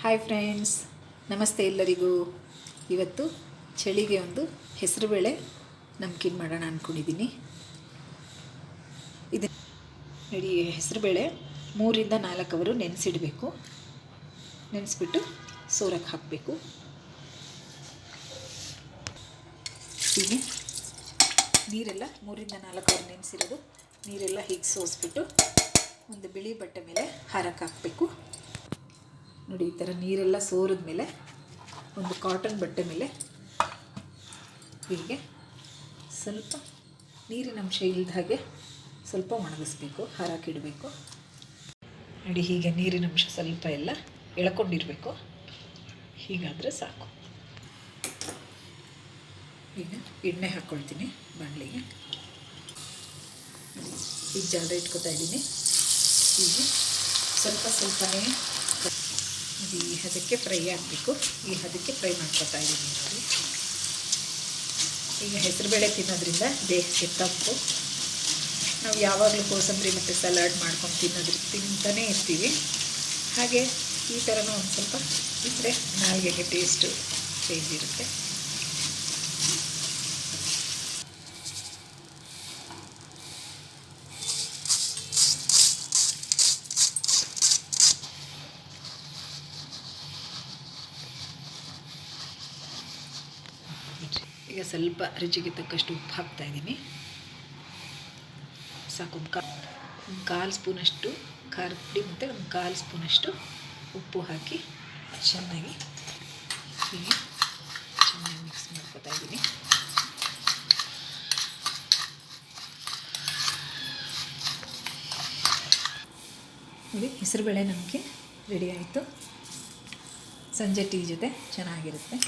Hi friends, ನಮಸ್ತೆ ಎಲ್ಲರಿಗೂ. ಇವತ್ತು ಚಳಿಗೆ ಒಂದು ಹೆಸರುಬೇಳೆ ನಮ್ಕಿನ್ ಮಾಡೋಣ ಅಂದ್ಕೊಂಡಿದ್ದೀನಿ. ಇದು ನೋಡಿ, ಹೆಸರುಬೇಳೆ 3 ರಿಂದ 4 ಅವರು ನೆನೆಸಿಡಬೇಕು. ನೆನೆಸ್ಬಿಟ್ಟು ಸೋರಕ್ಕೆ ಹಾಕಬೇಕು. ಹೀಗೆ ನೀರೆಲ್ಲ 3 ರಿಂದ 4 ಅವರು ನೆನೆಸಿರೋದು ನೀರೆಲ್ಲ ಹೀಗೆ ಸೋಸಿಬಿಟ್ಟು ಒಂದು ಬಿಳಿ ಬಟ್ಟೆ ಮೇಲೆ ಹಾರಕ್ಕೆ ಹಾಕಬೇಕು. ನೋಡಿ, ಈ ಥರ ನೀರೆಲ್ಲ ಸೋರಿದ ಮೇಲೆ ಒಂದು ಕಾಟನ್ ಬಟ್ಟೆ ಮೇಲೆ ಹೀಗೆ ಸ್ವಲ್ಪ ನೀರಿನ ಅಂಶ ಇಲ್ಲದ ಹಾಗೆ ಸ್ವಲ್ಪ ಒಣಗಿಸ್ಬೇಕು, ಹಾರಾಕಿಡಬೇಕು. ನೋಡಿ, ಹೀಗೆ ನೀರಿನ ಅಂಶ ಸ್ವಲ್ಪ ಎಲ್ಲ ಎಳ್ಕೊಂಡಿರಬೇಕು. ಹೀಗಾದರೆ ಸಾಕು. ಈಗ ಎಣ್ಣೆ ಹಾಕ್ಕೊಳ್ತೀನಿ ಬಾಣಲಿಗೆ. ಈಗ ಜಾಗ ಇಟ್ಕೊತಾ ಇದ್ದೀನಿ. ಹೀಗೆ ಸ್ವಲ್ಪನೇ ಈ ಹದಕ್ಕೆ ಫ್ರೈ ಆಗಬೇಕು. ಈ ಹದಕ್ಕೆ ಫ್ರೈ ಮಾಡ್ಕೊತಾ ಇದ್ದೀನಿ ನೋಡಿ. ಈಗ ಹೆಸರುಬೇಳೆ ತಿನ್ನೋದ್ರಿಂದ ದೇಹಕ್ಕೆ ತಂಪು. ನಾವು ಯಾವಾಗಲೂ ಕೋಸಂಬರಿ ಮತ್ತು ಸಲಾಡ್ ಮಾಡ್ಕೊಂಡು ತಿಂತಾನೇ ಇರ್ತೀವಿ. ಹಾಗೆ ಈ ಥರನೂ ಒಂದು ಸ್ವಲ್ಪ ಇದ್ದರೆ ನಾಲ್ಗೆಗೆ ಟೇಸ್ಟು ಚೇಂಜ್ ಇರುತ್ತೆ. ಈಗ ಸ್ವಲ್ಪ ರುಚಿಗೆ ತಕ್ಕಷ್ಟು ಉಪ್ಪು ಹಾಕ್ತಾಯಿದ್ದೀನಿ. ಸಾಕು. ಒಂದು ಕಾಲು ಸ್ಪೂನಷ್ಟು ಖಾರದ ಪುಡಿ ಮತ್ತು ಒಂದು ಕಾಲು ಸ್ಪೂನಷ್ಟು ಉಪ್ಪು ಹಾಕಿ ಚೆನ್ನಾಗಿ ಮಿಕ್ಸ್ ಮಾಡ್ಕೊತಾ ಇದ್ದೀನಿ. ನೋಡಿ, ಹೆಸರುಬೇಳೆ ನಮಗೆ ರೆಡಿ ಆಯಿತು. ಸಂಜೆ ಟೀ ಜೊತೆ ಚೆನ್ನಾಗಿರುತ್ತೆ.